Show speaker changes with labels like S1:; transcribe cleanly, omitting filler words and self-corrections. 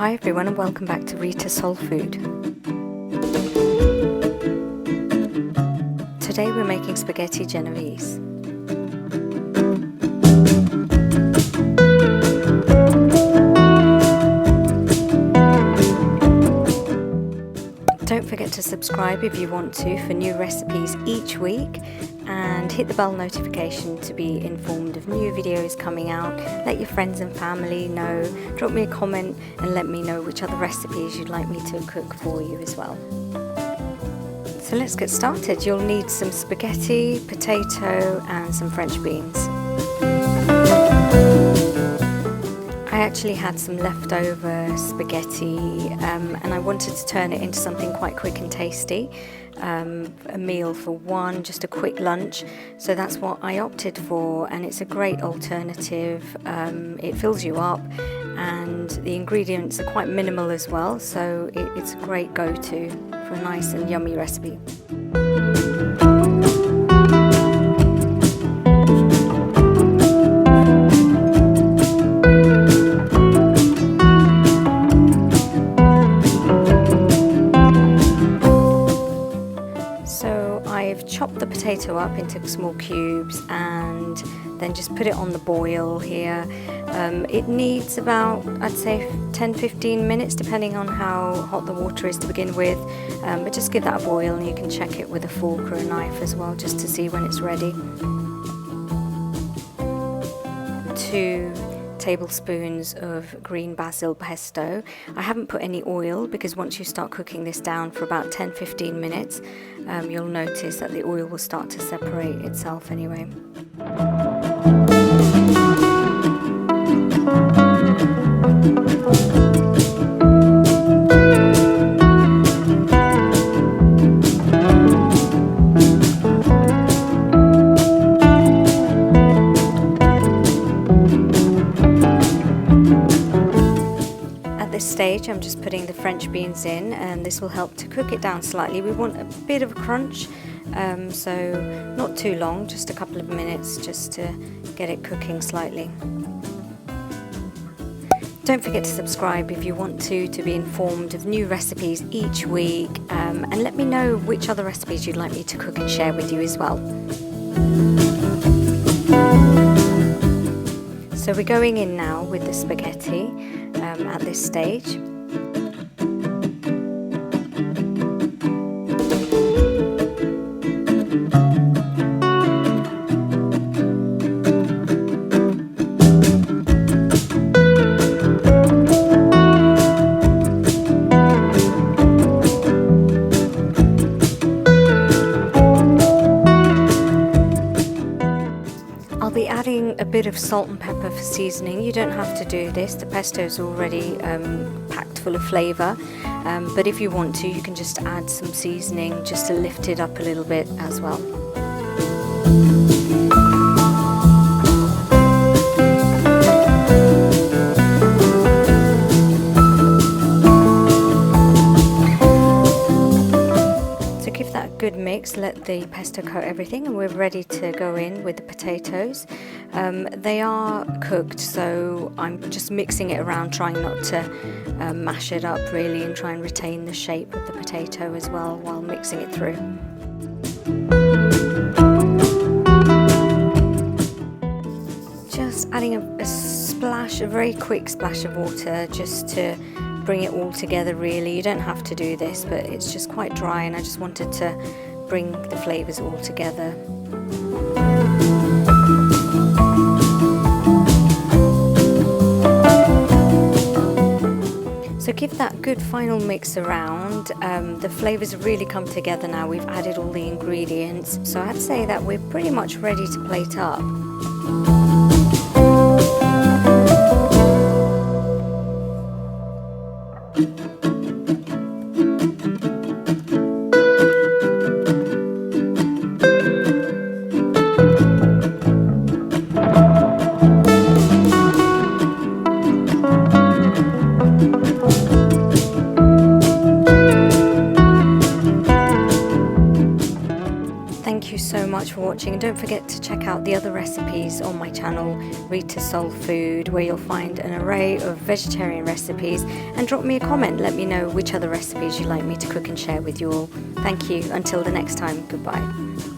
S1: Hi everyone and welcome back to Reeta Soul Food. Today we're making spaghetti Genovese. Don't forget to subscribe if you want to for new recipes each week, and hit the bell notification to be informed of new videos coming out. Let your friends and family know, drop me a comment and let me know which other recipes you'd like me to cook for you as well. So let's get started. You'll need some spaghetti, potato and some French beans. I actually had some leftover spaghetti and I wanted to turn it into something quite quick and tasty. A meal for one, just a quick lunch, so that's what I opted for, and it's a great alternative. It fills you up and the ingredients are quite minimal as well, so it's a great go-to for a nice and yummy recipe. I've chopped the potato up into small cubes and then just put it on the boil here. It needs about, I'd say, 10-15 minutes depending on how hot the water is to begin with, but just give that a boil and you can check it with a fork or a knife as well just to see when it's ready. 2 tablespoons of green basil pesto. I haven't put any oil because once you start cooking this down for about 10-15 minutes, you'll notice that the oil will start to separate itself anyway. Stage, I'm just putting the French beans in, and this will help to cook it down slightly. We want a bit of a crunch, so not too long, just a couple of minutes just to get it cooking slightly. Don't forget to subscribe if you want to be informed of new recipes each week, and let me know which other recipes you'd like me to cook and share with you as well. So we're going in now with the spaghetti at this stage. I'll be adding a bit of salt and pepper for seasoning. You don't have to do this, the pesto is already packed full of flavour, but if you want to, you can just add some seasoning just to lift it up a little bit as well. Good mix, let the pesto coat everything, and we're ready to go in with the potatoes. They are cooked, so I'm just mixing it around, trying not to mash it up really, and try and retain the shape of the potato as well while mixing it through. Just adding a very quick splash of water just to bring it all together really. You don't have to do this, but it's just quite dry and I just wanted to bring the flavours all together. So give that good final mix around. The flavours have really come together now. We've added all the ingredients, so I'd say that we're pretty much ready to plate up. Thank you so much for watching. watching, and don't forget to check out the other recipes on my channel, Reeta Soul Food, where you'll find an array of vegetarian recipes, and drop me a comment, let me know which other recipes you'd like me to cook and share with you all. Thank you, until the next time, goodbye.